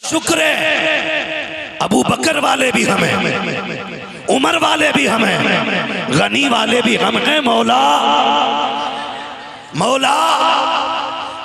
शुक्र है अबू बकर वाले भी हमें, उमर वाले भी हमें, गनी वाले भी हम हैं मौला, मौला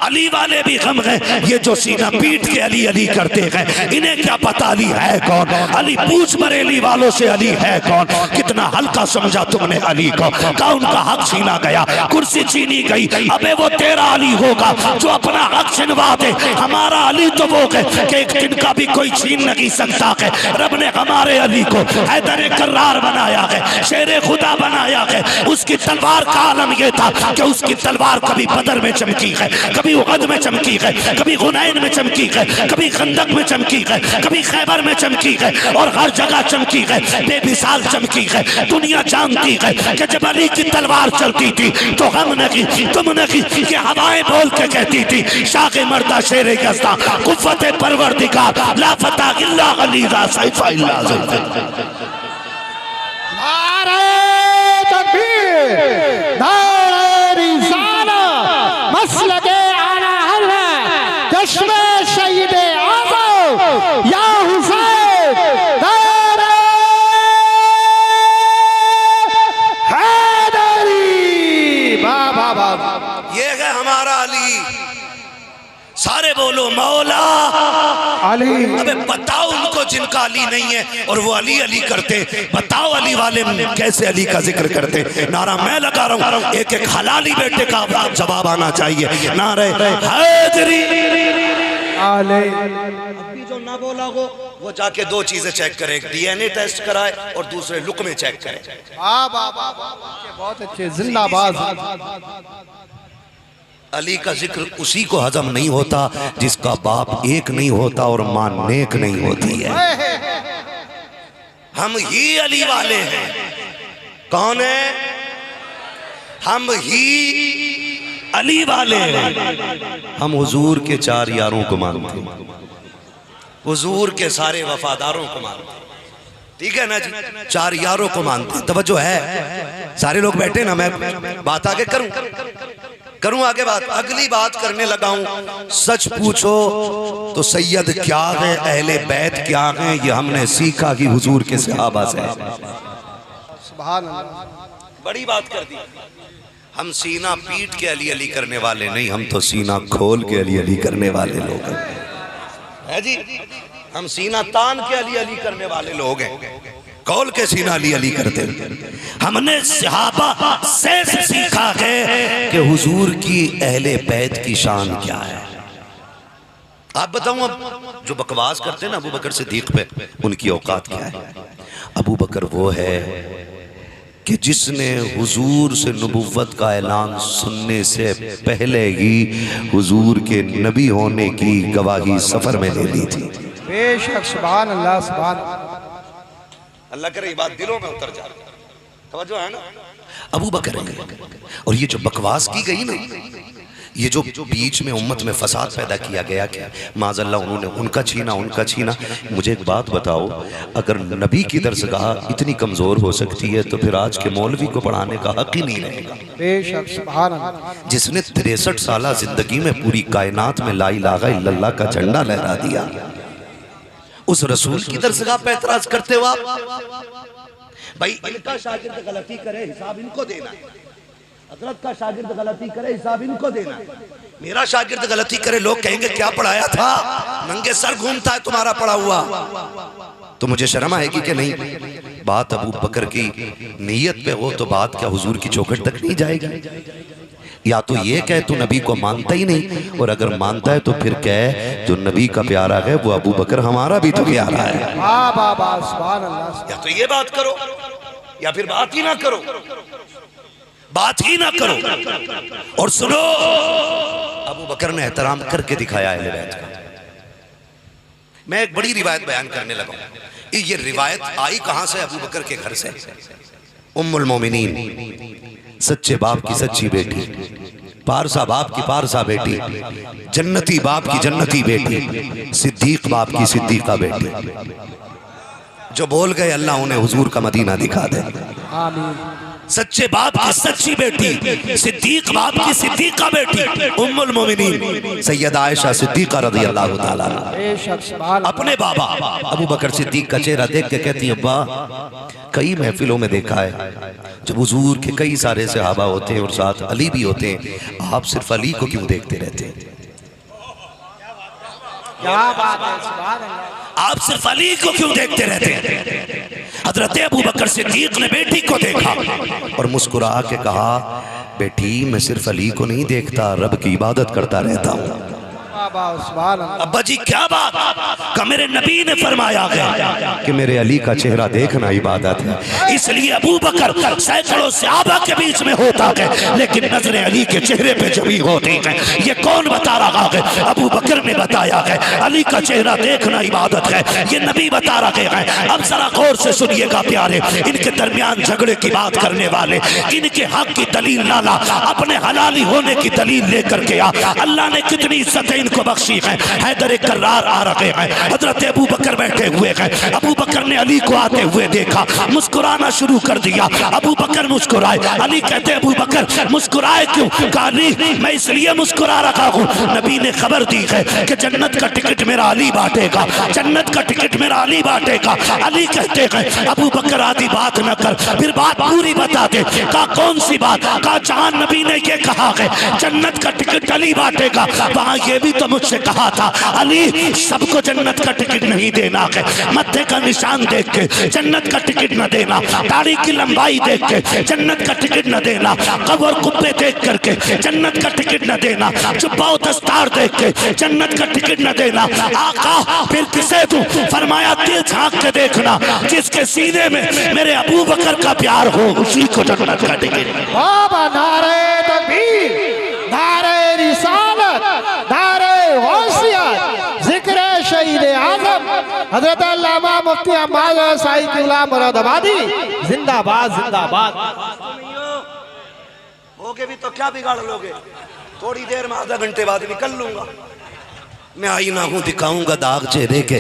अली वाले भी हम हैं। ये जो सीना पीट के अली अली करते हैं इन्हें क्या पता अली है कौन। अली पूछ बरेली वालों से अली है कौन। कितना हल्का समझा तुमने अली को, का उनका हक छीना गया, कुर्सी छीनी गई। अबे वो तेरा अली होगा जो अपना हक छिनवा दे। हमारा अली तो वो है कि एक दिन का भी कोई छीन नहीं सकता है। रब ने हमारे अली को हैदर कर्रार बनाया है, शेर खुदा बनाया है। उसकी तलवार का आलम यह था कि उसकी तलवार कभी बदर में चमकी है, कभी उहद में चमकी है, कभी हुनैन में चमकी है, कभी खंदक में चमकी है, कभी खैबर में चमकी है, और हर जगह चमकी है, बेमिसाल चमकी है। दुनिया जानती है कि जब अली की तलवार चलती थी तो हम नहीं तुम नहीं, ये हवाएं बोल के कहती थी शाक़े मर्दा शेरे गज़दा कुव्वते परवरदिगार ला फता इल्ला अली ला सैफ इल्ला ज़ुल्फ़। नारे तकबीर, नारे रिसाला, मसलके आला हल्ला, चश्मे शहीदे आज़म या हुसैन, नारे हैदरी। वाह वाह वाह, ये है हमारा अली। सारे बोलो मौला अली। अबे बताओ उनको जिनका अली नहीं है और वो अली अली करते, बताओ अली वाले कैसे अली का जिक्र करते। नारा मैं लगा रहा हूँ, एक एक हलाली बेटे का जवाब आना चाहिए। नारे हैदरी अली। अभी जो ना बोला वो जाके दो चीजें चेक करे, एक डीएनए टेस्ट कराए और दूसरे लुक में चेक करे। वाह वाह वाह, बहुत अच्छे, जिंदाबाद। अली का जिक्र उसी को हजम नहीं होता जिसका बाप एक नहीं होता और मां नेक नहीं होती है। हम ही अली वाले हैं। कौन है? हम ही अली वाले हैं। हम हुजूर के चार यारों को मानते हैं, हुजूर के सारे वफादारों को मानते हैं, ठीक है ना जी। चार यारों को मानते हैं। तवज्जो है, सारे लोग बैठे ना, मैं बात आगे करूं आगे बात, अगली बात करने लगा हूं। सच पूछो तो सैयद क्या है, अहले बैत क्या है, ये हमने सीखा कि हुजूर के सहाबा से। सुभान अल्लाह, बड़ी बात कर दी। हम सीना पीट के अली अली करने वाले नहीं, हम तो सीना खोल के अली अली करने वाले लोग हैं जी। हम सीना तान के अली अली करने वाले लोग हैं, खोल के सीना अली अली करते। हमने सहाबा से सीखा है कि हुजूर की अहले बैत की शान क्या है। आप बताऊं, अब जो बकवास करते हैं ना अबू बकर सिद्दीक पे, उनकी औकात क्या है। अबू बकर वो है कि जिसने हुजूर से नबुव्वत का ऐलान सुनने से पहले ही हुजूर के नबी होने की गवाही सफर में ले ली थी। बेशक, सुभान अल्लाह, सुभान अल्लाह करे ये बात दिलों में उतर जाए। तवज्जो है ना। अबू बकर है। और ये जो बकवास की गई ना, ये जो बीच में उम्मत में फसाद पैदा किया गया, क्या माज़अल्लाह उन्होंने उनका छीना। मुझे एक बात बताओ, अगर नबी की दरसगाह इतनी कमजोर हो सकती है तो फिर आज के मौलवी को पढ़ाने का हक ही नहीं रहेगा। बेशक, सुभान अल्लाह। जिसने 63 साल जिंदगी में पूरी कायनात में ला इलाहा इल्लल्लाह का झंडा लहरा दिया, उस रसूल की दरसगाह पे एतराज करते हो आप। भाई इनका शागिर्द गलती करे हिसाब इनको देना है, हजरत का शागिर्द गलती करे हिसाब इनको देना है। मेरा शागिर्द गलती करे लोग कहेंगे क्या पढ़ाया था, नंगे सर घूमता है तुम्हारा पढ़ा हुआ। तो मुझे शर्म आएगी कि नहीं। बात अबू बकर की नीयत पे हो तो बात क्या हुजूर की चौखट तक नहीं जाएगी। या तो ये कह तू नबी को मानता ही नहीं, और अगर मानता है तो फिर कह जो नबी का प्यारा है वो अबू बकर हमारा भी तो प्यारा है। वाह वाह वाह, सुभान अल्लाह। या तो ये बात करो या फिर बात ही ना करो, बात ही ना करो। और सुनो, अबू बकर ने एहतराम करके दिखाया अहले बैत का। मैं एक बड़ी रिवायत बयान करने लगा। ये रिवायत आई कहां से? अबू बकर के घर से। उम्मुल मोमिनीन, सच्चे बाप की सच्ची बेटी, पारसा बाप की पारसा बेटी, जन्नती बाप की जन्नती बेटी, सिद्दीक बाप की सिद्दीका बेटी। जो बोल गए अल्लाह उन्हें हुजूर का मदीना दिखा दे। आमीन। सच्चे बाप की सच्ची बेटी, सिद्दीक बाप की सिद्दीका बेटी उम्मुल मोमिनीन सैयदा आयशा सिद्दीका रज़ियल्लाहु ताला अपने बाबा अबू बकर सिद्दीक का चेहरा देख के कहती है, अब्बा कई महफिलों में देखा है जब हुजूर के कई सारे सहाबा होते हैं और साथ अली भी होते हैं, आप सिर्फ अली को क्यों देखते रहते हैं? क्या बात है, सुभान अल्लाह। आप सिर्फ अली को क्यों देखते रहते हैं? हजरत अबू बकर सिद्दीक ने बेटी को देखा और मुस्कुरा के कहा, बेटी मैं सिर्फ अली को नहीं देखता, रब की इबादत करता रहता हूँ। अब्बा जी क्या बात? का मेरे नबी ने फरमाया गया कि मेरे अली का चेहरा देखना इबादत है, इसलिए अबू बकर सैकड़ों सहाबा के बीच में होता है लेकिन नजरें अली के चेहरे पे जमी होती है। ये कौन बता रहा है? अबू बकर ने बताया है अली का चेहरा देखना इबादत है, ये नबी बता रहे हैं। अब जरा गौर से सुनिएगा प्यारे, इनके दरमियान झगड़े की बात करने वाले, इनके हक की दलील लाला, अपने हलाली होने की दलील लेकर के आ। अल्लाह ने कितनी इज्जत को बख्शी है। हैदर कर्रार आ रहे हैं, हजरत अबू बकर बैठे हुए हैं। अबू बकर ने अली को आते हुए देखा, मुस्कुराना शुरू कर दिया। अबू बकर मुस्कुराए, अली कहते अबू बकर मुस्कुराए क्यों? कहा अली मैं इसलिए मुस्कुरा रहा हूँ, नबी ने खबर दी है कि जन्नत का टिकट मेरा अली बांटेगा, जन्नत का टिकट मेरा अली बांटेगा। अली कहते हैं अबू बकर आदि बात न कर, फिर बात पूरी बता दे। कहा कौन सी बात? कहा जहां नबी ने ये कहा है जन्नत का टिकट अली बांटेगा, वहां ये भी तो मुझसे कहा था अली सबको जन्नत का टिकट नहीं देना है, मत्थे का निशान देख के जन्नत का टिकट न देना, दाढ़ी की लंबाई देख के जन्नत का टिकट न देना, कब्र कुब्बे देख करके जन्नत का टिकट न देना, जुब्बा दस्तार देख के जन्नत का टिकट न देना। आका फिर किसे तू? फरमाया दिल झांक के देखना, जिसके सीने में मेरे अबू बकर का प्यार हो उसी को जन्नत का टिकट। बाबा नारे तकबीर, नारे रिसालत, नारे गौसियत, जिक्र शहीद आज़म हजरत अल्लामा मुफ्ती अम्माद साई किबला मुरादाबादी जिंदाबाद जिंदाबाद। होगे भी तो क्या बिगाड़ लोगे? थोड़ी देर में आधा घंटे बाद निकल लूंगा मैं, आईना हूं दिखाऊंगा दाग चेहरे के,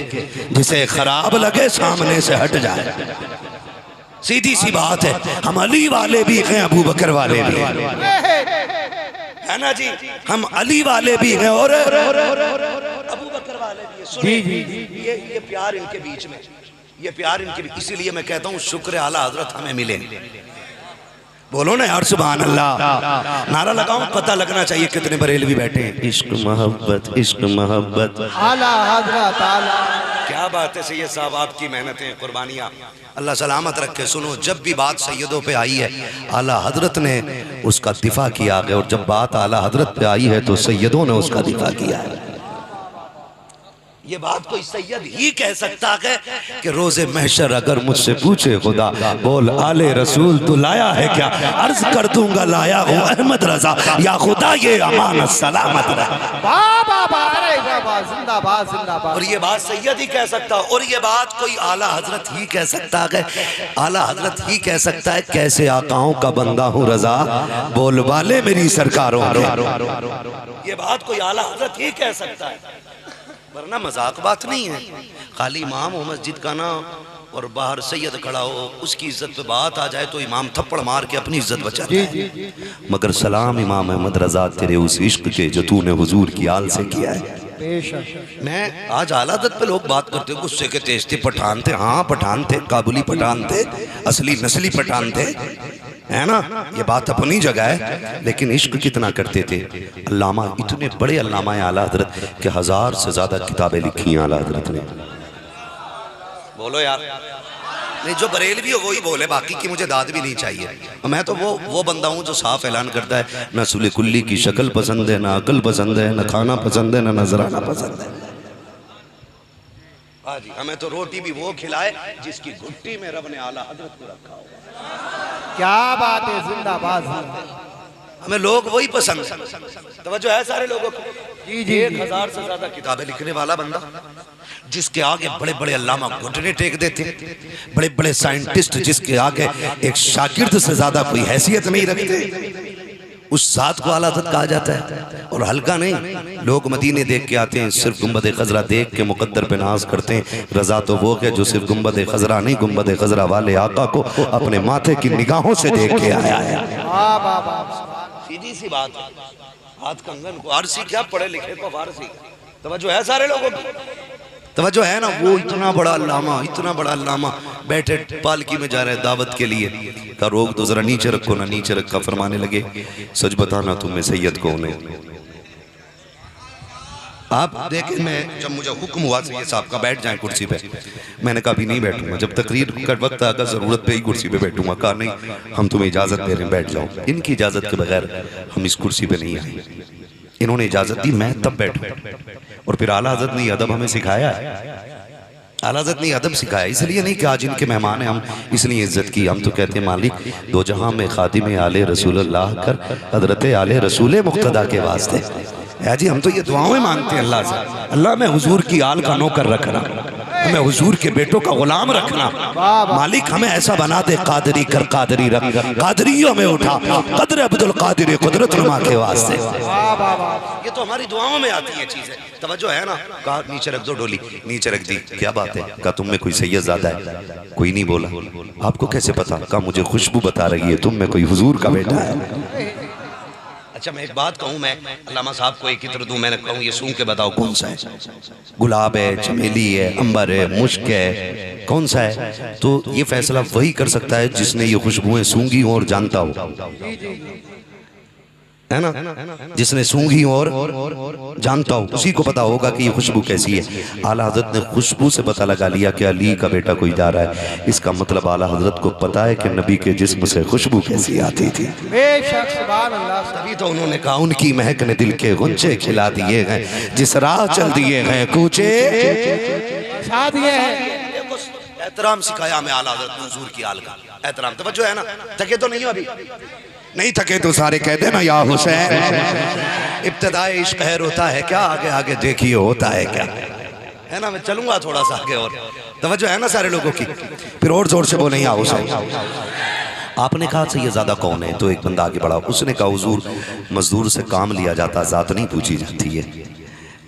जिसे खराब लगे सामने से हट जाए। सीधी सी बात है, हम अली वाले भी हैं अबू बकर वाले भी है ना जी, हम अली वाले भी हैं और अबू बकर वाले भी हैं। सुनिए ये प्यार इनके बीच में, ये प्यार इनके बीच, इसीलिए मैं कहता हूँ शुक्र आला हजरत हमें मिले। बोलो ना यार सुभान अल्लाह, नारा लगाऊं, पता लगना चाहिए कितने बरेलवी बैठे हैं। इश्क मोहब्बत, इश्क मोहब्बत, आला हजरत आला। क्या बात है सैयद साहब, आपकी मेहनतें कुर्बानियाँ अल्लाह सलामत रखे। सुनो, जब भी बात सैयदों पे आई है आला हजरत ने उसका दिफा किया है, और जब बात आला हजरत पे आई है तो सैयदों ने उसका दिफा किया है। ये बात कोई सैयद ही कह सकता है कि रोजे महशर अगर मुझसे पूछे खुदा, बोल आले रसूल तू लाया है क्या, अर्ज कर दूंगा लाया हूँ अहमद रजा, या खुदा ये अमानत सलामत रहे। जिंदाबाद जिंदाबाद। और ये बात सैयद ही कह सकता, और ये बात कोई आला हजरत ही कह सकता है, आला हजरत ही कह सकता है। कैसे आकाओं का बंदा हूँ रजा, बोल वाले मेरी सरकारों। ये बात कोई आला हजरत ही कह सकता है, वरना मजाक बात नहीं है। खाली इमाम हो मस्जिद का ना और बाहर सैयद खड़ा हो, उसकी इज्जत पे बात आ जाए तो इमाम थप्पड़ मार के अपनी इज्जत बचाता है। मगर सलाम इमाम अहमद रजा तेरे उस इश्क के जो तूने हुजूर की आल से किया है। मैं आज आलादत पे लोग बात करते हो गुस्से के तेज थे, पठान थे, हाँ पठान थे, काबुली पठान थे, असली नस्ली पठान थे, है ना, ये बात अपनी जगह है। लेकिन इश्क कितना करते थे। अल्लामा, इतने बड़े अल्लामा आला हजरत के 1000 से ज्यादा किताबें लिखी हैं आला हजरत ने। बोलो यार, नहीं जो बरेलवी हो वही बोले, बाकी की मुझे दाद भी नहीं चाहिए। मैं तो वो बंदा हूँ जो साफ ऐलान करता है न सुले कुल्ली की शक्ल पसंद है, ना अकल पसंद है, न खाना पसंद है, न नजराना पसंद है। हाँ जी, हमें तो रोटी भी वो खिलाए जिसकी घुट्टी में रब ने आला हजरत को रखा हो। क्या बात है, जिंदाबाद। हमें लोग वही पसंद है। तवज्जो है सारे लोगों को। जी जी, 1000 से ज्यादा किताबें लिखने वाला बंदा, जिसके आगे बड़े बड़े अल्लामा घुटने टेक देते, बड़े बड़े साइंटिस्ट जिसके आगे एक शागिर्द से ज्यादा कोई हैसियत नहीं रखते। उस जात को आला हज़रत कहा जाता है। और हल्का नहीं, लोग मदीने देख के आते हैं, सिर्फ गुंबद खजरा देख के मुकद्दर पे नाज करते हैं। रजा तो वो है जो सिर्फ गुंबद खजरा नहीं, गुंबद खजरा वाले आका को अपने माथे की निगाहों से देख के आया है। सीधी सी बात है, हाथ कंगन को आरसी क्या पढ़े लिखे को फारसी तवज्जो है सारे लोगों की, तवज्जो है ना। वो इतना बड़ा अल्लामा बैठे पालकी में जा रहे हैं दावत के लिए, का रोक तो जरा नीचे रखो ना, नीचे रखा। फरमाने लगे सच बताना तुम्हें सैयद कौन है। आप देखें, मैं जब मुझे हुक्म हुआ सैयद साहब का बैठ जाएं कुर्सी पे, मैंने कहा भी नहीं बैठूंगा, जब तकरीर का वक्त आगा जरूरत पे ही कुर्सी पे बैठूंगा। कहा नहीं, हम तुम्हें इजाजत दे रहे हैं, बैठ जाओ। इनकी इजाजत के बगैर हम इस कुर्सी पे नहीं आए। इन्होंने इजाजत दी, मैं तब बैठूं। और फिर आला हज़रत ने अदब हमें सिखाया है, आला हज़रत ने अदब सिखाया। इसलिए नहीं कि आज इनके मेहमान हैं हम इसलिए इज्जत की। हम तो कहते हैं मालिक दो जहां में खादिम आले रसूलुल्लाह कर हजरत आले रसूल मुक्तदा के वास्ते है जी। हम तो ये दुआएं मांगते हैं अल्लाह से, अल्लाह मैं हुजूर की आल का नौकर रखना, हमें हुजूर के बेटों का गुलाम रखना। मालिक हमें ऐसा बना दे, कादरी कर कादरी रख, कादरियों में उठा कदर अब्दुल कादिर कुदरत नुमा के वास्ते। ये तो हमारी दुआओं में आती है चीजें, तवज्जो है ना। कहा नीचे रख दो डोली, नीचे रख दी। क्या बात है? कहा तुम में कोई सैयद ज़्यादा है? कोई नहीं बोला। आपको कैसे पता? कहा मुझे खुशबू बता रही है तुम में कोई हुजूर का बेटा है। अच्छा मैं एक बात कहूँ, मैं अल्लामा साहब को एक इत्र दूँ, मैंने कहूँ ये सूंघ के बताओ कौन सा है? गुलाब है, चमेली है, अंबर है, मुश्क है, कौन सा है? तो ये फैसला वही कर सकता है जिसने ये खुशबुएं सूंघी हो और जानता हो, है ना। जिसने सूंघी और जानता हो उसी को पता होगा कि ये खुशबू कैसी है। आला हजरत ने खुशबू से पता लगा लिया कि अली का बेटा कोई जा रहा है। इसका मतलब आला हजरत को पता है कि नबी के जिस्म से खुशबू कैसी आती थी। बेशक सुभान अल्लाह। तभी तो उन्होंने कहा उनकी महक ने दिल के गुंचे खिला दिए हैं, जिस राह चल दिए हैं कूचे छा दिए हैं। एहतराम सिखाया हमें आला हजरत ने हुजूर की आल का एहतराम। तवज्जो है ना, थके तो नहीं हो अभी? नहीं थके तो सारे कहते ना या हुसैन। इब्तिदाए इश्क खैर होता है क्या, आगे आगे देखिए होता है क्या, है ना। मैं चलूंगा थोड़ा सा आगे और तवज्जो है ना सारे लोगों की। फिर और जोर से बोले या हुसैन। आपने कहा सैयद ज़्यादा कौन है? तो एक बंदा आगे बढ़ा, उसने कहा हुजूर मजदूर से काम लिया जाता, जात नहीं पूछी जाती है।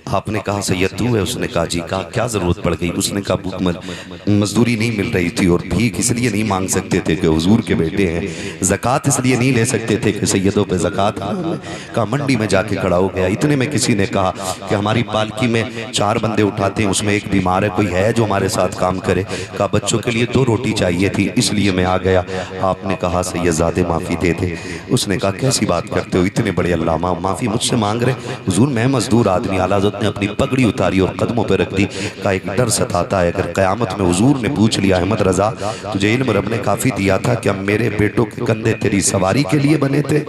आपने कहा सैयद तू है? उसने कहा जी। कहा क्या जरूरत पड़ गई? उसने कहा भूख मजदूरी नहीं मिल रही थी और भीख इसलिए नहीं मांग सकते थे कि हुजूर के बेटे हैं, ज़कात इसलिए नहीं ले सकते थे कि सैयदों पे ज़कात। कहा मंडी में जाके खड़ा हो गया। इतने में किसी ने कहा कि हमारी पालकी में 4 बंदे उठाते हैं, उसमें एक बीमार है, कोई है जो हमारे साथ काम करे? कहा बच्चों के लिए 2 रोटी चाहिए थी इसलिए मैं आ गया। आपने कहा सैयदजादे माफ़ी दे दे। उसने कहा कैसी बात करते हो, इतने बड़े अल्लामा माफ़ी मुझसे मांग रहे? हुजूर मैं मजदूर आदमी। आला हज़रत ने अपनी पगड़ी उतारी और कदमों पर रख दी। का एक डर सताता है, अगर क़यामत में हुजूर ने पूछ लिया अहमद रजा तुझे इल्म रब ने काफ़ी दिया था, क्या मेरे बेटों के कंधे तेरी सवारी के लिए बने थे?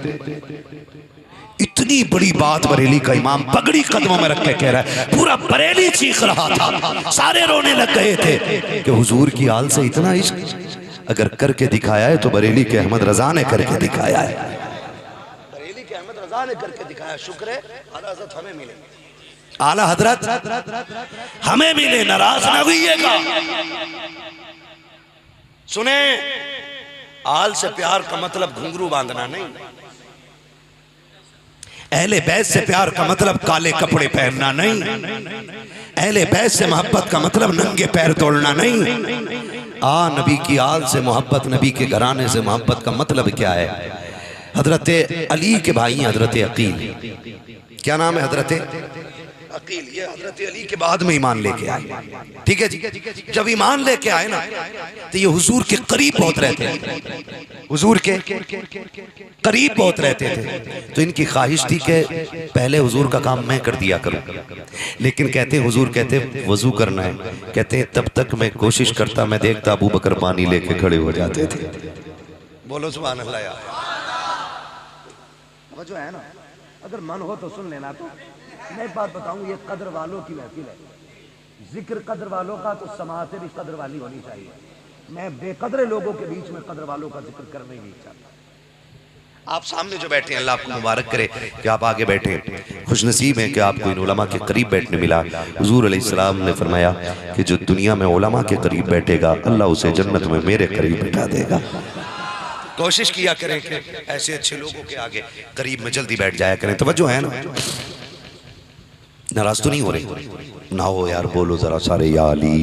इतनी बड़ी बात बरेली का इमाम पगड़ी कदमों में रख के कह रहा है। पूरा बरेली चीख रहा था, सारे रोने लग गए थे कि हुजूर की आल से इतना इश्क अगर करके दिखाया है तो बरेली के अहमद रजा ने करके दिखाया है। बरेली के अहमद रजा ने करके दिखाया। शुक्र है आला हज़रत हमें मिले, आला हजरत हमें मिले, नाराज न होइएगा। सुने, आल से प्यार का मतलब घुंघरू बांधना नहीं, अहले बैत से प्यार का मतलब काले कपड़े पहनना नहीं, अहले बैत से मोहब्बत का मतलब नंगे पैर तोड़ना नहीं। नबी की आल से मोहब्बत, नबी के घराने से मोहब्बत का मतलब क्या है? हजरत अली के भाई हजरत अकील, क्या नाम है? हजरत अकील। ये हजरत अली के बाद में ईमान लेके आए, ठीक है जी। जब ईमान लेके आए ना तो ये हुजूर के करीब बहुत रहते थे, हुजूर के करीब बहुत रहते थे। तो इनकी ख्वाहिश थी कि पहले हुजूर का काम मैं कर दिया करूं, लेकिन कहते हुजूर कहते वजू करना है, कहते तब तक मैं कोशिश करता, मैं देखता अबू बकर पानी लेके खड़े हो जाते थे। बोलो सुभान अल्लाह यार। वो जो है ना, अगर मन हो तो सुन लेना। तो मैं एक बात बताऊं, ये कदर वालों की महफिल है, जिक्र कदर वालों का, तो समाते भी कदर वाली होनी चाहिए। मैं बेकदरे लोगों के बीच में कदर वालों का जिक्र करना ही नहीं चाहता। आप सामने जो बैठे हैं, अल्लाह आपको मुबारक करे कि आप आगे बैठे, खुशनसीब हैं कि आपको इन उलमा के करीब बैठने मिला। हुजूर अलैहिस्सलाम ने फरमाया कि जो दुनिया में उलमा के करीब बैठेगा अल्लाह उसे जन्नत में मेरे करीब बैठा देगा। कोशिश किया करें कि ऐसे अच्छे लोगों के आगे करीब में जल्दी बैठ जाया करें। तवज्जो है ना? नाराज तो नहीं हो रहे ना? हो यार, बोलो जरा सारे या अली।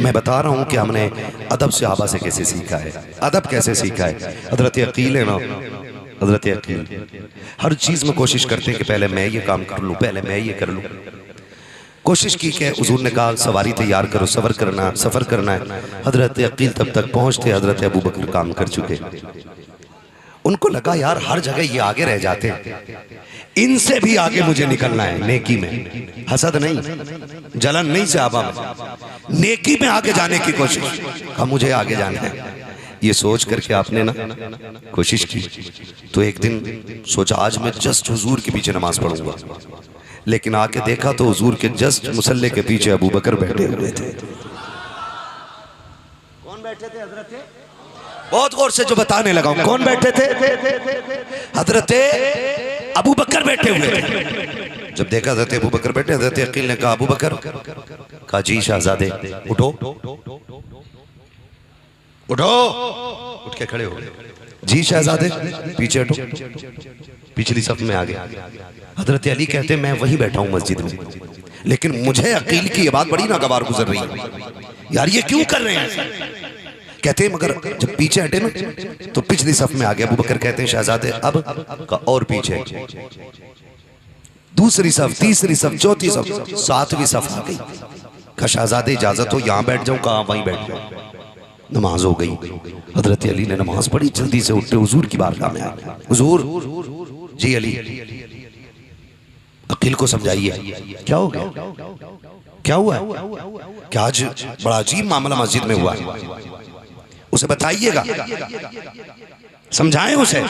मैं बता रहा हूँ कि हमने अदब सहाबा से कैसे सीखा है, अदब कैसे सीखा है। हजरत अकील है ना, हजरत अकील हर चीज़ में कोशिश करते हैं कि पहले मैं ये काम कर लूँ, पहले मैं ये कर लूँ। कोशिश की कि हुजूर ने कहा सवारी तैयार करो, सफ़र करना है। हजरत अकील तब तक पहुँचते हजरत अबू बकर काम कर चुके। उनको लगा यार हर जगह ये आगे रह जाते हैं, इनसे भी आगे मुझे निकलना है नेकी में। हसद नहीं, जलन नहीं सहाबा में, नेकी में आगे जाने की कोशिश। कहा मुझे आगे जाना है। ये सोच करके आपने ना कोशिश की तो एक दिन सोचा आज मैं जस्ट हुजूर के पीछे नमाज पढ़ूंगा, लेकिन आके देखा तो हुजूर के जस्ट मुसल्ले के पीछे अबू बकर बैठे हुए थे। कौन बैठे थे हजरत? बहुत गौर से जो बताने लगा हूं, कौन बैठे थे? हजरत अबू बकर बैठे हुए थे। जब देखा हजरत अबू बकर बैठे, हजरत अकील ने कहा अबू बकर, कहा जी शहजादे उठो, उठो, उठ के खड़े हो गए। जी शहजादे पीछे हटो, पिछली सफ में आ गए। हजरत अली कहते मैं वहीं बैठा हूं मस्जिद में, लेकिन मुझे अकील की ये बात बड़ी नागवार गुजर रही है, यार ये क्यों कर रहे हैं? कहते मगर जब पीछे हटे ना तो पिछली सफ में आ गया। अबू बकर कहते हैं शहजादे अब का और पीछे, दूसरी सफ, तीसरी सफ, चौथी सफ, सातवीं सफ आ गई। कहा शहजादे इजाजत हो यहाँ बैठ जाऊं? कहा वहीं बैठ जाऊं। नमाज हो गई। हजरत अली ने नमाज पढ़ी, जल्दी से उठते हुजूर की बारगाह में आए। हुजूर जी अली अकील को समझाइए क्या हो गया, क्या हुआ, क्या आज बड़ा अजीब मामला मस्जिद में हुआ है, उसे बताइएगा, समझाएं उसे।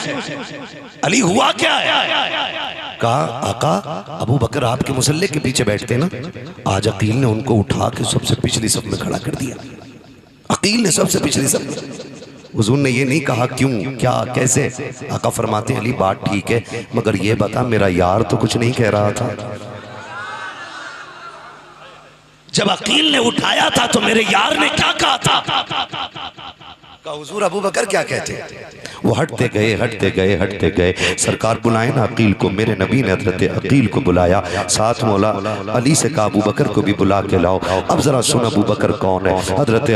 अली हुआ क्या है? कहा आका अबू बकर आपके मुसल्ले के पीछे बैठते ना, आज अकील ने उनको उठा के सबसे पिछली सफ में खड़ा कर दिया। अकील ने सबसे पिछली सफ। हुजूर ने ये नहीं कहा क्यों, क्या, कैसे। आका फरमाते अली बात ठीक है, मगर ये बता मेरा यार तो कुछ नहीं कह रहा था। जब अकील ने उठाया था तो मेरे यार ने क्या कहा था? हुजूर अबू बकर क्या कहते? वो हटते गए। सरकार बुलाए ना अकील को। मेरे नबी ने हजरत अकील को बुलाया, साथ मौला अली से कहा अबू बकर को भी बुला के लाओ। अब जरा सुन अबू बकर कौन है? हजरत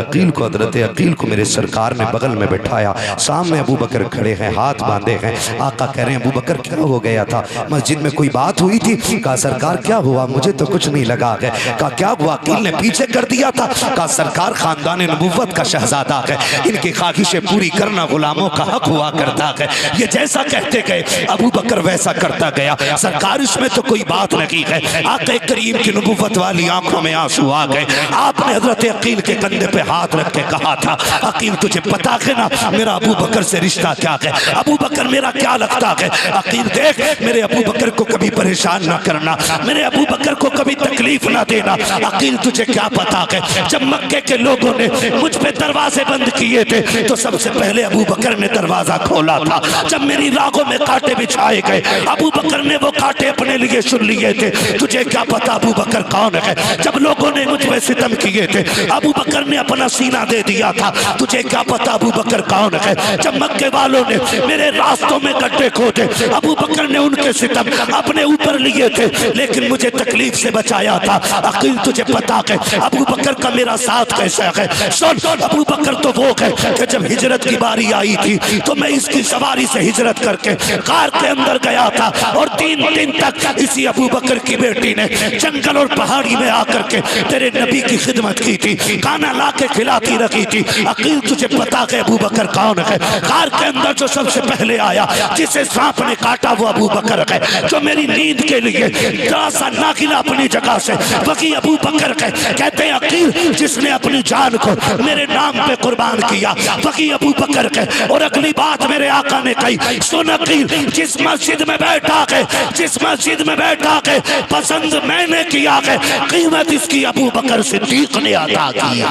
अकील को मेरे सरकार ने बगल में बैठाया, सामने अबू बकर खड़े हैं, हाथ बांधे हैं। आका कह रहे हैं अबू बकर क्या हो गया था? मस्जिद में कोई बात हुई थी? कहा सरकार क्या हुआ, मुझे तो कुछ नहीं लगा है। कहा क्या हुआ? अकील ने पीछे कर दिया था। कहा सरकार खानदान नबुव्वत का शहजादा है, इनकी ख्वाहिशें पूरी करना गुलामों का हक हुआ करता है। ये जैसा कहते गए अबू बकर वैसा करता गया। सरकार इसमें तो कोई बात नहीं है। आक़ा करीम की नबुव्वत वाली आंखों में आंसू आ गए। आपने हजरत अकील के कंधे पे हाथ रख के कहा था अकील तुझे पता है ना मेरा अबू बकर से रिश्ता क्या है? अबू बकर मेरा क्या लगता है? अकील देख मेरे अबू बकर को कभी परेशान ना करना, मेरे अबू बकर को कभी तकलीफ ना देना। अकील तुझे क्या पता है जब मक्के के लोगों ने मुझ पे दरवाजे बंद किए थे तो सबसे पहले अबू बकर ने दरवाजा खोला था। जब मेरी रागों में कांटे बिछाए गए अबू बकर ने वो कांटे अपने लिए चुन लिए थे। तुझे क्या पता अबू बकर कौन है? जब लोगों ने मुझ पे सितम किए थे अबू बकर ने अपना सीना दे दिया था। तुझे क्या पता अबू बकर कौन है? जब मक्के वालों ने मेरे रास्तों में गड्ढे खोदे अबू बकर ने उनके सितम अपने ऊपर लिए थे, लेकिन मुझे तकलीफ से बचाया था। अकील तुझे पता है अबू बकर का मेरा साथ कैसा है? सुन अबू बकर तो वो है कि जब हिजरत की बारी आई थी तो मैं इसकी सवारी से हिजरत करके कार के अंदर गया था और 3 दिन तक इसी अबू बकर की बेटी ने जंगल और पहाड़ी में आकर के तेरे नबी की खिदमत की थी, खाना ला के खिलाती रखी थी। अकील तुझे पता है अबू बकर कौन है? कार के अंदर जो सबसे पहले आया जिसे सांप ने काटा वो अबू बकर है। जो मेरी नींद के लिए जरा सा नागिला अपनी जगह से वही अबू बकर है। कहते हैं अकील जिसने अपनी जान को मेरे नाम पे कुर्बान किया वही अबू बकर है। और अगली बात मेरे आका ने कही सुन अकील जिस मस्जिद में बैठा है, जिस मस्जिद में बैठा है पसंद मैंने किया है, कीमत इसकी अबू बकर सिद्दीक ने अता की।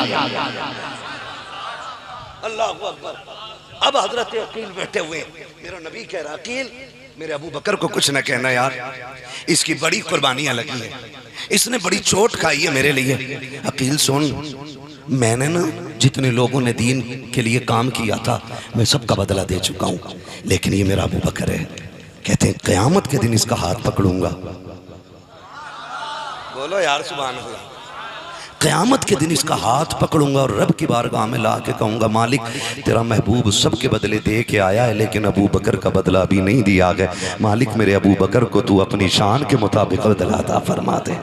अल्लाह अकबर। अब हजरत अकील बैठे हुए, मेरा नबी कह रहा अकील मेरे अबू बकर को कुछ न कहना यार, इसकी बड़ी कुर्बानियां लगी है, इसने बड़ी चोट खाई है मेरे लिए। अकील सुन मैंने ना जितने लोगों ने दीन के लिए काम किया था मैं सबका बदला दे चुका हूँ, लेकिन ये मेरा अबू बकर है। कहते हैं क़यामत के दिन इसका हाथ पकड़ूंगा। बोलो यार सुभान अल्लाह। क़यामत के दिन इसका हाथ पकड़ूंगा और रब की बारगाह में ला के कहूँगा मालिक तेरा महबूब सबके बदले दे के आया है, लेकिन अबू बकर का बदला अभी नहीं दिया गया। मालिक मेरे अबू बकर को तू अपनी शान के मुताबिक बदला अता फरमा दे।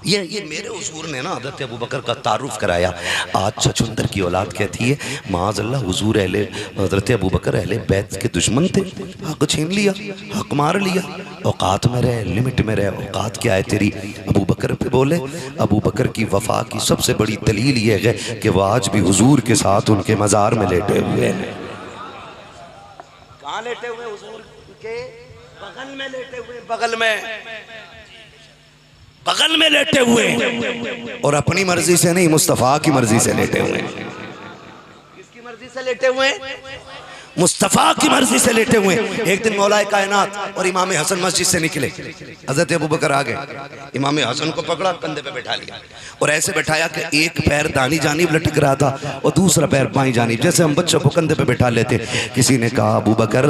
ये मेरे हुजूर ने ना हज़रत अबू बकर का तारुफ कराया। आज छछुंदर की औलाद कहती है माज़अल्लाह हुजूर अहले हज़रत अबू बकर अहले बैत के दुश्मन थे, हक छीन लिया, हक मार लिया, औकात में रहे, लिमिट में रहे। औकात क्या है तेरी? अबू बकर पे बोले। अबू बकर की वफा की सबसे बड़ी दलील ये है कि वह आज भी हुजूर के साथ उनके मज़ार में लेटे हुए हैं। कहाँ लेटे हुए? हुजूर के बगल में लेटे हुए, बगल में लेटे हुए, और अपनी मर्जी से नहीं मुस्तफ़ा की मर्जी से लेटे हुए। किसकी मर्जी से लेटे हुए? मुस्तफ़ा की मर्जी से लेटे हुए। एक दिन मौलाए कायनात और इमाम हसन मस्जिद से निकले। हज़रत अबू बकर आ गए, इमाम हसन को पकड़ा, कंधे पे बैठा लिया और ऐसे बैठाया कि एक पैर दानी जानिब लटक रहा था और दूसरा पैर बाईं जानिब, जैसे हम बच्चों को कंधे पे बैठा लेते। किसी ने कहा अबू बकर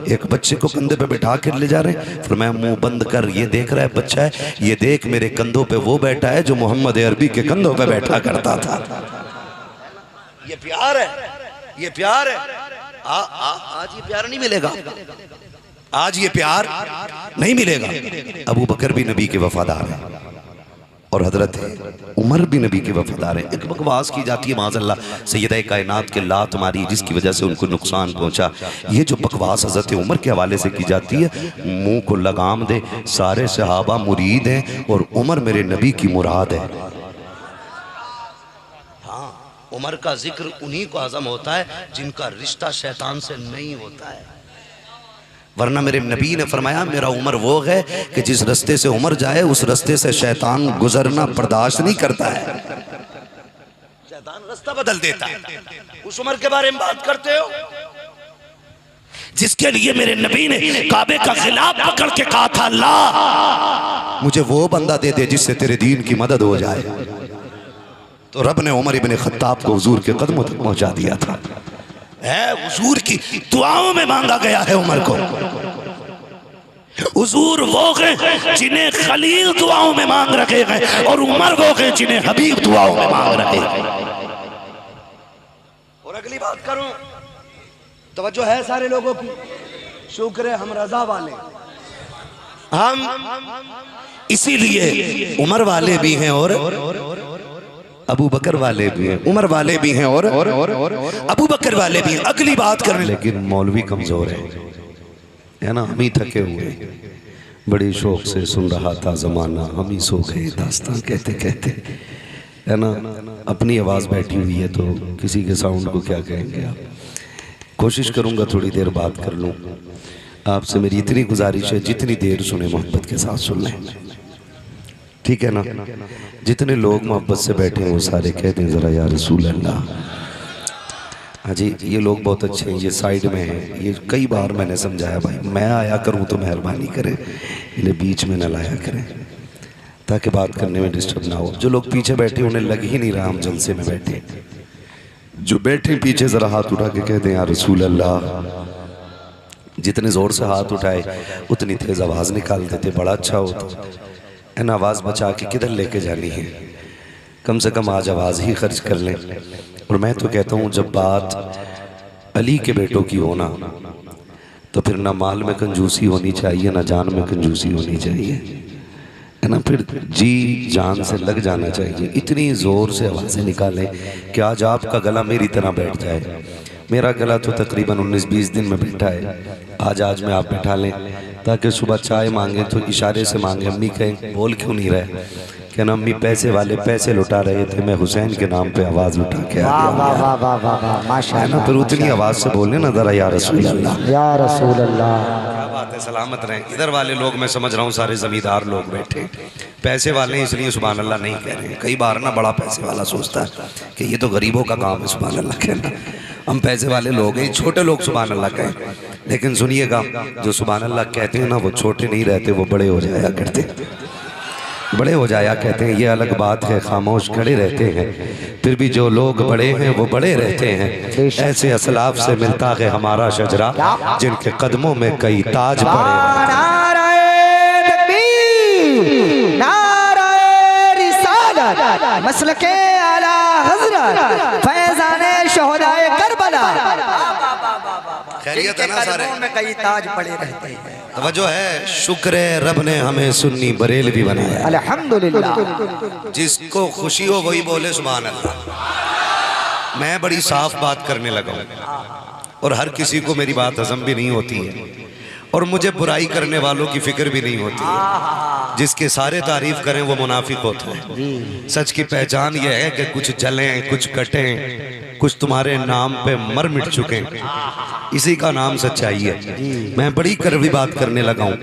एक बच्चे को कंधे पे बैठा कर ले जा रहे हैं। फिर मैं मुंह बंद कर, ये देख रहा है बच्चा है, ये देख मेरे कंधों पे वो बैठा है जो मोहम्मद अरबी के कंधों पे बैठा करता था। ये प्यार है, ये प्यार है। आज ये प्यार नहीं मिलेगा, आज ये प्यार नहीं मिलेगा। अबू बकर भी नबी के वफादार है और हजरत उमर भी नबी के वफादार है। एक बकवास की जाती है माज़अल्लाह सैयदा कायनात के लात मारी जिसकी वजह से उनको नुकसान पहुंचा। ये जो बकवास हजरत उमर के हवाले से की जाती है, मुंह को लगाम दे, सारे सहाबा मुरीद हैं और उमर मेरे नबी की मुराद है। उमर का जिक्र उन्हीं को आज़म होता है जिनका रिश्ता शैतान से नहीं होता है, वरना मेरे नबी ने फरमाया मेरा उमर वो है कि जिस रास्ते से उमर जाए उस रास्ते से शैतान गुजरना बर्दाश्त नहीं करता है, शैतान रास्ता बदल देता है। उस उमर के बारे में बात करते हो जिसके लिए मेरे नबी ने काबे का खिलाफ पकड़ के कहा था अल्लाह मुझे वो बंदा दे दे जिससे तेरे दीन की मदद हो जाए। तो रब ने उमर इब्ने खत्ताब को हुजूर के कदमों तक पहुंचा दिया था। हुजूर की दुआओं में मांगा गया है उमर को। हुजूर वो हैं जिन्हें खलील दुआओं में मांग रखे गए और उमर वो हैं जिन्हें हबीब दुआओं में मांग रखे गए। और अगली बात करूं, तवज्जो है सारे लोगों की, शुक्र है हम रजा वाले, हम इसीलिए उमर वाले भी हैं और अबू बकर वाले भी हैं, उमर वाले भी हैं और अबू बकर वाले भी हैं। अगली बात करें, लेकिन मौलवी कमजोर है ना, हम ही थके हुए, बड़ी शौक से सुन रहा था जमाना, हम ही सो गए दास्तां कहते कहते, है ना। अपनी आवाज़ बैठी हुई है तो किसी के साउंड को क्या कहेंगे आप। कोशिश करूँगा थोड़ी देर बात कर लूँ। आपसे मेरी इतनी गुजारिश है जितनी देर सुने मोहब्बत के साथ सुन लें, ठीक है ना। जितने लोग मोहब्बत से बैठे हैं वो सारे कहते हैं ज़रा या रसूल अल्लाह। हाँ जी, ये लोग बहुत अच्छे हैं, ये साइड में हैं, ये कई बार मैंने समझाया भाई मैं आया करूँ तो मेहरबानी करें, इन्हें बीच में न लाया करें ताकि बात करने में डिस्टर्ब ना हो। जो लोग पीछे बैठे उन्हें लग ही नहीं रहा हम जलसे में बैठे, जो बैठे पीछे ज़रा हाथ उठा के कहते हैं या रसूल अल्लाह। जितने ज़ोर से हाथ उठाए उतनी तेज़ आवाज़ निकाल देते, बड़ा अच्छा होता है ना। आवाज़ बचा के किधर लेके जानी है, कम से कम आज आवाज़ ही खर्च कर लें। और मैं तो कहता हूँ जब बात अली के बेटों की होना तो फिर ना माल में कंजूसी होनी चाहिए ना जान में कंजूसी होनी चाहिए, है ना। फिर जी जान से लग जाना चाहिए। इतनी ज़ोर से आवाज़ें निकालें कि आज आपका गला मेरी तरह बैठ जाए। मेरा गला तो तकरीबन 19-20 दिन में बैठा है, आज में आप बैठा लें ताकि सुबह चाय मांगे तो इशारे से मांगे। अम्मी कहें बोल क्यों नहीं रहे, क्या ना अम्मी पैसे वाले पैसे लुटा रहे थे, मैं हुसैन के नाम पे आवाज़ उठा के आ गया, है ना। फिर उतनी आवाज़ से बोले ना ज़रा या रसूल अल्लाह, या रसूल अल्लाह। क्या बात है, सलामत रहें। इधर वाले लोग मैं समझ रहा हूँ सारे ज़मींदार लोग बैठे, पैसे वाले हैं इसलिए सुभान अल्लाह नहीं कह रहे हैं। कई बार ना बड़ा पैसे वाला सोचता है कि ये तो गरीबों का काम है सुभान अल्लाह कहना, हम पैसे वाले लोग हैं, छोटे लोग सुभान अल्लाह कहें। लेकिन सुनिएगा जो सुभान अल्लाह कहते हैं ना वो छोटे नहीं रहते, वो बड़े हो जाया करते। बड़े हो जाया कहते हैं, ये अलग बात है, खामोश खड़े रहते हैं, फिर भी जो लोग बड़े हैं वो बड़े रहते हैं। ऐसे असलाफ से मिलता है हमारा शजरा, जिनके कदमों में कई ताज पड़े। मसलके आला हज़रत फैज़ाने शोहदाए करबला। खैरियत है ना सारे में कई ताज पड़े रहते हैं। तवज्जो है, शुक्र है रब ने हमें सुन्नी बरेलवी बनाया। अल्हम्दुलिल्लाह। जिसको खुशी हो वही बोले सुभान अल्लाह। मैं बड़ी साफ बात करने लगा हूँ और हर किसी को मेरी बात हजम भी नहीं होती है और मुझे बुराई करने वालों की फिक्र भी नहीं होती है। जिसके सारे तारीफ करें वो मुनाफिक होता है। सच की पहचान ये है कि कुछ जलें, कुछ कटें, कुछ तुम्हारे नाम पे मर मिट चुके हैं, इसी का नाम सच्चाई है। मैं बड़ी कड़वी बात करने लगा हूँ,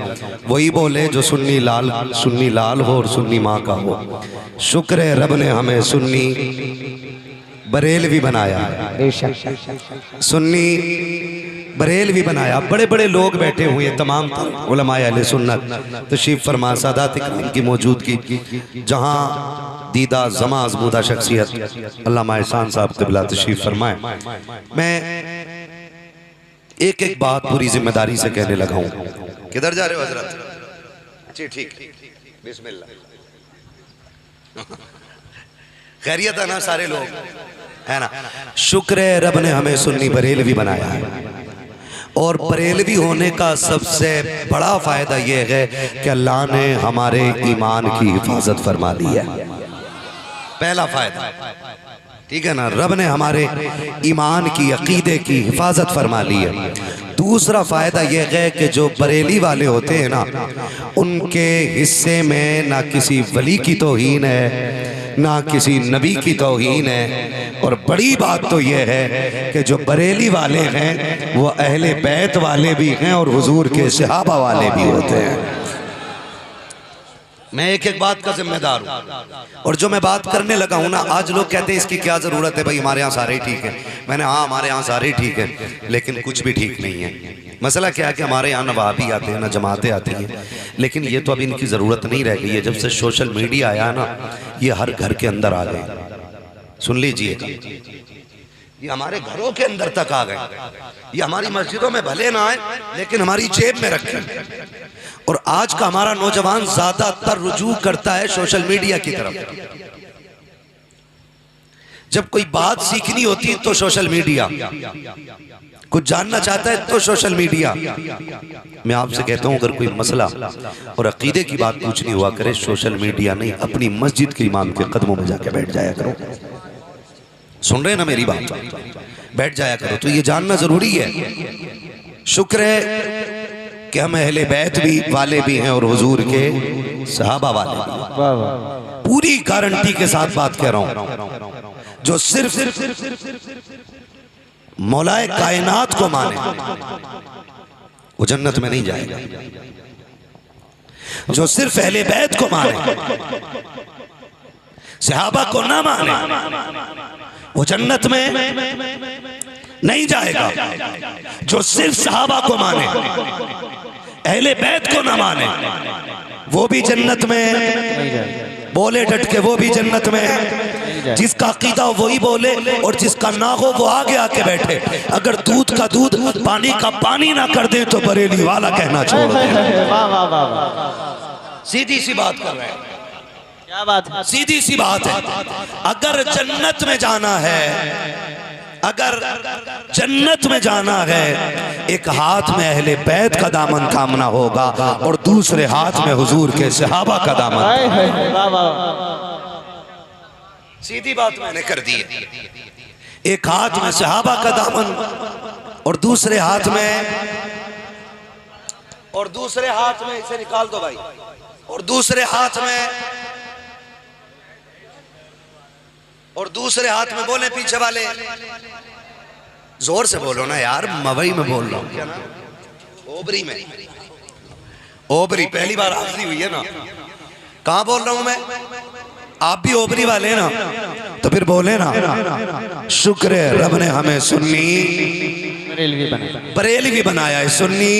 वही बोले जो सुन्नी लाल हो और सुन्नी माँ का हो। शुक्र है रब ने हमें सुन्नी बरेलवी बनाया, सुन्नी बरेलवी बनाया। बड़े बड़े लोग बैठे हुए हैं, तमाम उलमाए अहले सुन्नत तशरीफ फरमा, सादात इकराम की मौजूदगी, जहाँ दीदा जमा अज़मूदा शख्सियत अल्लामा एहसान साहब क़िबला तशरीफ फरमाए। मैं एक एक बात पूरी जिम्मेदारी से कहने लगा हूँ। किधर जा रहे हो हजरत? जी ठीक, बिस्मिल्लाह। खैरियत है ना सारे लोग, है ना? शुक्र है रब ने हमें सुन्नी बरेलवी बनाया है और बरेलवी होने का सबसे बड़ा फायदा यह है कि अल्लाह ने हमारे ईमान की हिफाजत फरमा ली है। पहला फायदा, ठीक है ना, रब ने हमारे ईमान की, अकीदे की हिफाजत फरमा ली है। दूसरा फायदा यह है कि जो बरेली वाले होते हैं ना, उनके हिस्से में ना किसी वली की तौहीन है ना किसी नबी की तौहीन है। और बड़ी बात तो यह है कि जो बरेली वाले हैं वो अहले बैत वाले भी हैं और हुजूर के सहाबा वाले भी होते हैं। मैं एक एक बात का जिम्मेदार हूँ और जो मैं बात करने लगा हूँ ना, आज लोग कहते हैं इसकी क्या ज़रूरत है भाई, हमारे यहाँ सारे ठीक है। मैंने हाँ, हमारे यहाँ सारे ठीक है, लेकिन कुछ भी ठीक नहीं है। मसला क्या है कि हमारे यहाँ न वहाबी आते हैं न जमातें आती हैं, लेकिन ये तो अब इनकी ज़रूरत नहीं रह गई है। जब से सोशल मीडिया आया है ना, ये हर घर के अंदर आ गए। सुन लीजिए, ये हमारे घरों के अंदर तक आ गए। ये हमारी मस्जिदों में भले ना आए, लेकिन हमारी जेब में रखें। और आज का हमारा नौजवान ज्यादातर रुजू करता है सोशल मीडिया की तरफ। जब कोई बात सीखनी होती है तो सोशल मीडिया, कुछ जानना चाहता है तो सोशल मीडिया। मैं आपसे कहता हूं, अगर कोई मसला और अकीदे की बात पूछनी हुआ करे, सोशल मीडिया नहीं, अपनी मस्जिद के इमाम के कदमों में जाके बैठ जाया करो। सुन रहे ना मेरी बात? बैठ जाया करो। तो ये जानना जरूरी है। शुक्र है कि हम अहले बैत भी वाले भी हैं और हुजूर के सहाबा वाले भी। पूरी गारंटी के साथ बात कह रहा हूं। जो सिर्फ मौलाए कायनात को माने वो जन्नत में नहीं जाएगा। जो सिर्फ अहले बैत को माने, सहाबा को ना माने, वो जन्नत में नहीं जाएगा। जो सिर्फ सहाबा को माने, अहले बैत को ना माने, वो भी जन्नत में बोले डट के, वो भी जन्नत में। जिसका अकीदा वही बोले और जिसका ना हो वो आगे आके बैठे। अगर दूध का दूध पानी का पानी ना कर दे तो बरेली वाला कहना छोड़ दे। सीधी सी बात कर रहे हैं। क्या बात है? सीधी सी बात है। अगर जन्नत में जाना है, अगर जन्नत में जाना है, एक हाथ में अहले बैत का दामन थामना होगा और दूसरे हाथ में हुजूर के सहाबा का दामन। सीधी बात मैंने कर दी है। एक हाथ में सहाबा का दामन और दूसरे हाथ में इसे निकाल दो भाई, और दूसरे हाथ में बोले पीछे वाले, जोर से बोलो ना यार, मवई में बोल रहा हूं। ओबरी में, ओबरी पहली बार हाजिरी हुई है ना। कहां बोल रहा हूं मैं? आप भी ओबरी वाले ना, तो फिर बोले ना, शुक्र है रब ने हमें सुन्नी बरेलवी बनाया है, सुन्नी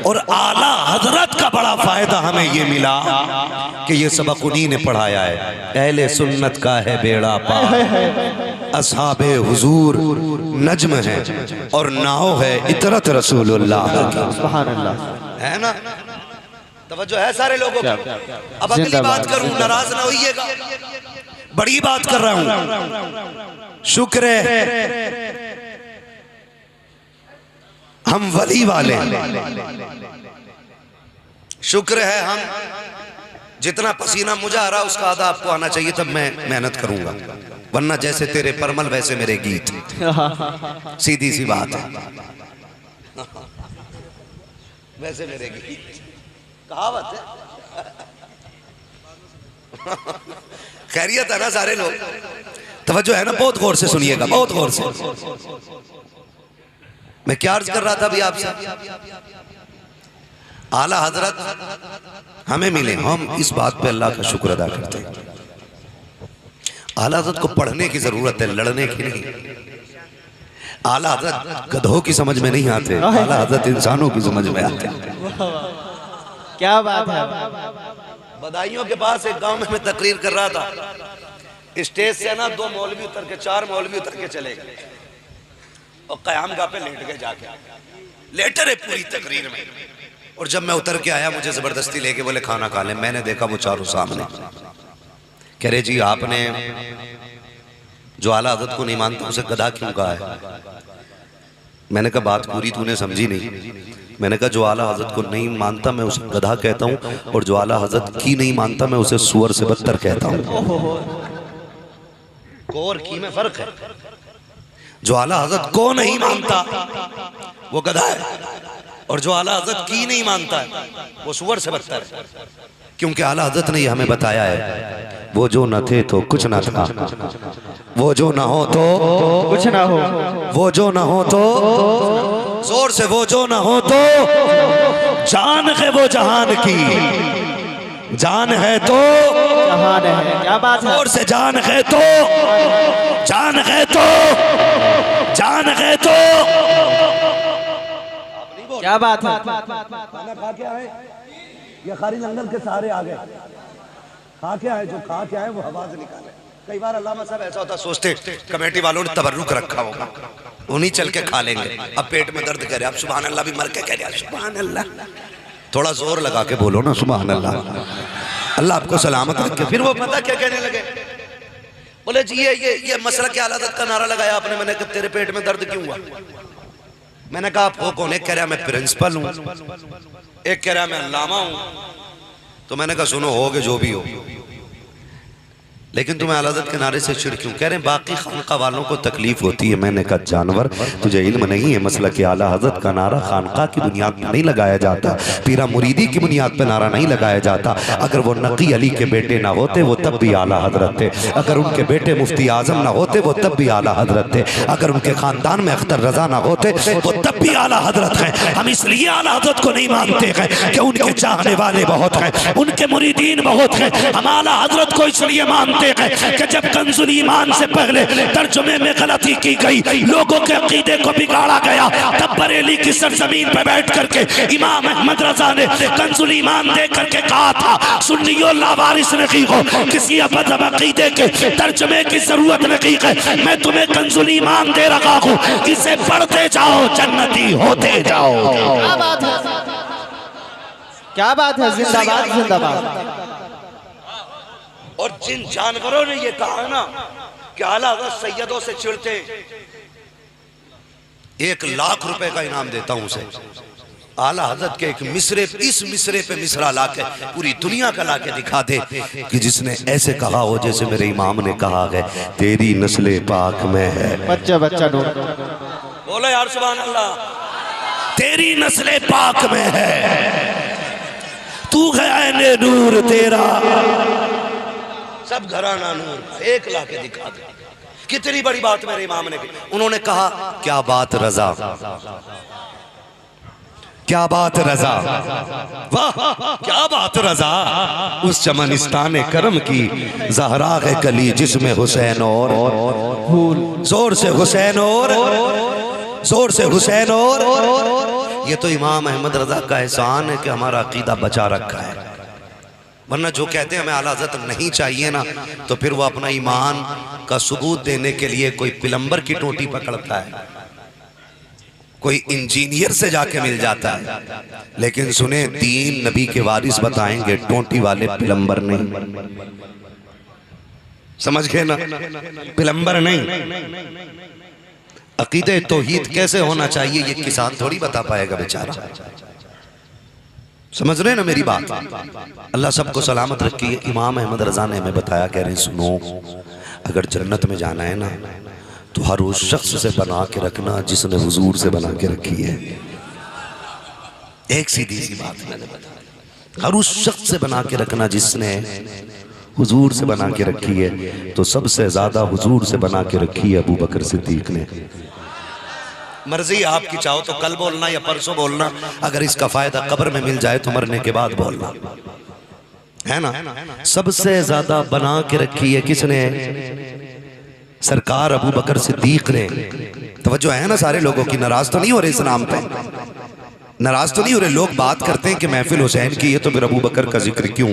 और आला हजरत का बड़ा फायदा हमें ये मिला कि ये सबक उन्हीं ने पढ़ाया है। अहले सुन्नत का है बेड़ा पार, असहाबे हुजूर नज्म है और नाव है इतरत रसूलुल्लाह है ना। तवज्जो है सारे लोगों की। अब अगली बात करूं, नाराज ना होइएगा, बड़ी बात कर रहा हूं। शुक्र है हम वली वाले, शुक्र है हम जितना पसीना मुझे आ रहा उसका आधा आपको आना चाहिए, तब मैं मेहनत करूंगा, वरना जैसे तेरे परमल वैसे मेरे गीत। सीधी सी बात है, वैसे मेरे गीत, कहावत है। खैरियत है ना सारे लोग, तवज्जो है ना, बहुत गौर से सुनिएगा, बहुत गौर से। मैं क्या अर्ज कर रहा था अभी आपसे, आला हजरत हमें मिले, हम इस बात पे अल्लाह का शुक्र अदा करते हैं। आला हजरत को पढ़ने की जरूरत है, लड़ने की नहीं। आला हजरत गधों की समझ में नहीं आते, आला हजरत इंसानों की समझ में आते। क्या बात है। बदायूं के पास एक गांव में मैं तकरीर कर रहा था, स्टेज से ना 2 मौलवी उतर के, 4 मौलवी उतर के चले गए और क़यामगाह पे लेट गए, जाके लेटे रहे पूरी तकरीर में। और जब मैं उतर के आया मुझे जबरदस्ती लेके बोले खाना खा ले। मैंने देखा वो चारों सामने। कह रहे जी आपने जो आला हज़रत को नहीं मानता उसे गधा क्यों कहा है? मैंने कहा बात पूरी तूने समझी नहीं। मैंने कहा जो आला हज़रत को नहीं मानता मैं उसे गधा कहता हूँ, और जो आला हज़रत की नहीं मानता मैं उसे सुअर से बदतर कहता हूँ। और की में फर्क है। जो आला हज़रत को नहीं मानता वो गधा है, और जो आला हज़रत की नहीं मानता है वो सुअर से बदतर है। क्योंकि आला हज़रत ने हमें बताया है, वो जो न थे तो कुछ ना था, वो जो ना हो तो कुछ ना हो, वो जो ना हो तो जोर से, वो जो ना हो तो जान है वो जहान की, जान है तो जहान है। क्या बात है। जोर से जान है तो, जान है तो, जान है तो। क्या बात है। खाना खा के आए या खारी लंगर के सहारे आ गए? खा के आए, जो खा के आए वो हवा से निकाले। कई बार अल्लामा साहब ऐसा होता सोचते कमेटी वालों ने तबर्रुक रखा होगा, उन्हीं चल के खा लेंगे। अब पेट में दर्द करे, अब सुभान अल्लाह भी मर के कह रहे सुभान अल्लाह। थोड़ा जोर लगा के बोलो ना सुभान अल्लाह, अल्लाह आपको सलामत रखे। फिर वो पता क्या कहने लगे, बोले जी ये मसला क्या हालत का नारा लगाया आपने? मैंने कहा तेरे पेट में दर्द क्यों हुआ? मैंने कहा आप हो कौन? एक कह रहा मैं प्रिंसिपल हूँ, एक कह रहा मैं अल्लामा हूँ। तो मैंने कहा सुनो होगे जो भी हो, लेकिन तुम्हें आला हज़रत के नारे से चिढ़ क्यों? कह रहे हैं बाकी खानका वालों को तकलीफ होती है। मैंने कहा जानवर, तुझे इल्म नहीं है मसला कि आला हज़रत का नारा खानका की बुनियाद पर नहीं लगाया जाता, पीरा मुरीदी की बुनियाद पर नारा नहीं लगाया जाता। अगर वो नकी अली के बेटे ना होते वो तब भी आला हज़रत थे, अगर उनके बेटे मुफ्ती आजम ना होते वो तब भी आला हज़रत थे, अगर उनके खानदान में अख्तर रजा ना होते वो तब भी आला हज़रत हैं। हम इसलिए आला हज़रत को नहीं मानते हैं कि उनके चाहने वाले बहुत हैं, उनके मुरीदीन बहुत हैं। हम आला हज़रत को इसलिए मानते कि जब कंजुल ईमान से पहले तर्जुमे में गलती की गई, लोगों के अकीदे को बिगाड़ा गया, तब बरेली की सरजमीन पर बैठ करके इमाम अहमद रजा ने कंजुल ईमान दे करके कहा था सुन्नियों लावारिस नहीं हो, किसी अबद अकीदे के तर्जुमे की जरूरत नहीं है, मैं तुम्हें कंजुल ईमान दे रखा हूँ, इसे पढ़ते जाओ जन्नती होते जाओ। क्या बात है, क्या बात है। जिंदाबाद जिंदाबाद। और जिन जानवरों ने ये कहा ना कि आला हज़रत सैयदों से चिढ़ते, 1 लाख रुपए का इनाम देता हूं उसे। आला हज़रत के एक मिसरे, इस मिसरे पे मिसरा लाके पूरी दुनिया का लाके दिखा दे कि जिसने ऐसे कहा हो जैसे मेरे इमाम ने कहा है, तेरी नस्ले पाक में है। बच्चा बच्चा नूर बोलो यार सुभान अल्लाह। तेरी नस्ले पाक में है, तू है नूर तेरा सब घराना नूर। 1 लाख दिखा दे, कितनी बड़ी बात मेरे इमाम ने की। उन्होंने कहा क्या बात रजा, क्या बात रजा, वाह क्या बात रजा। उस चमनिस्तान करम की ज़हरा है कली जिसमें हुसैन और फूल, जोर से हुसैन और जोर से हुसैन। और ये तो इमाम अहमद रजा का एहसान है कि हमारा अकीदा बचा रखा है, वरना जो कहते हैं हमें आला हज़रत नहीं चाहिए ना, तो फिर वो अपना ईमान का सबूत देने के लिए कोई प्लम्बर की टोटी पकड़ता है, कोई इंजीनियर से जाके मिल जाता है। लेकिन सुने, तीन नबी के वारिस बताएंगे, टोटी वाले प्लम्बर नहीं। समझ गए ना, प्लम्बर नहीं। अकीदे तौहीद कैसे होना चाहिए ये किसान थोड़ी बता पाएगा बेचारा। समझ रहे ना मेरी बात। अल्लाह सबको सलामत रखी। इमाम अहमद रजा ने हमें बताया, कह रहे सुनो, अगर जन्नत में जाना है ना तो हर उस शख्स से बना के रखना जिसने हुजूर से बना के रखी है। एक सीधी सी बात मैंने बताया, हर उस शख्स से बना के रखना जिसने हुजूर से बना के रखी है। तो सबसे ज्यादा हुजूर से बना के रखी है अबू बकर सिद्दीक ने। मर्जी आपकी, चाहो तो कल बोलना या परसों बोलना, अगर इसका फायदा कब्र में मिल जाए तो मरने के बाद बोलना, है ना। सबसे ज्यादा बना के रखी है किसने? सरकार अबू बकर सिद्दीक ने। तवज्जो है ना सारे लोगों की, नाराज तो नहीं हो रहे इस नाम पे, नाराज तो नहीं हो रहे। लोग बात करते हैं कि महफिल हुसैन की है तो फिर अबू बकर का जिक्र क्यों?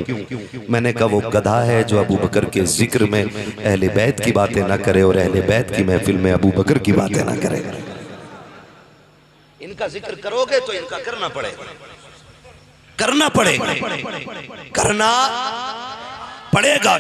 मैंने कहा वो गधा है जो अबू बकर के जिक्र में अहले बैत की बातें ना करे और अहले बैत की महफिल में अबू बकर की बातें ना करे। इनका जिक्र करोगे तो इनका करना पड़ेगा, करना पड़ेगा, करना पड़ेगा।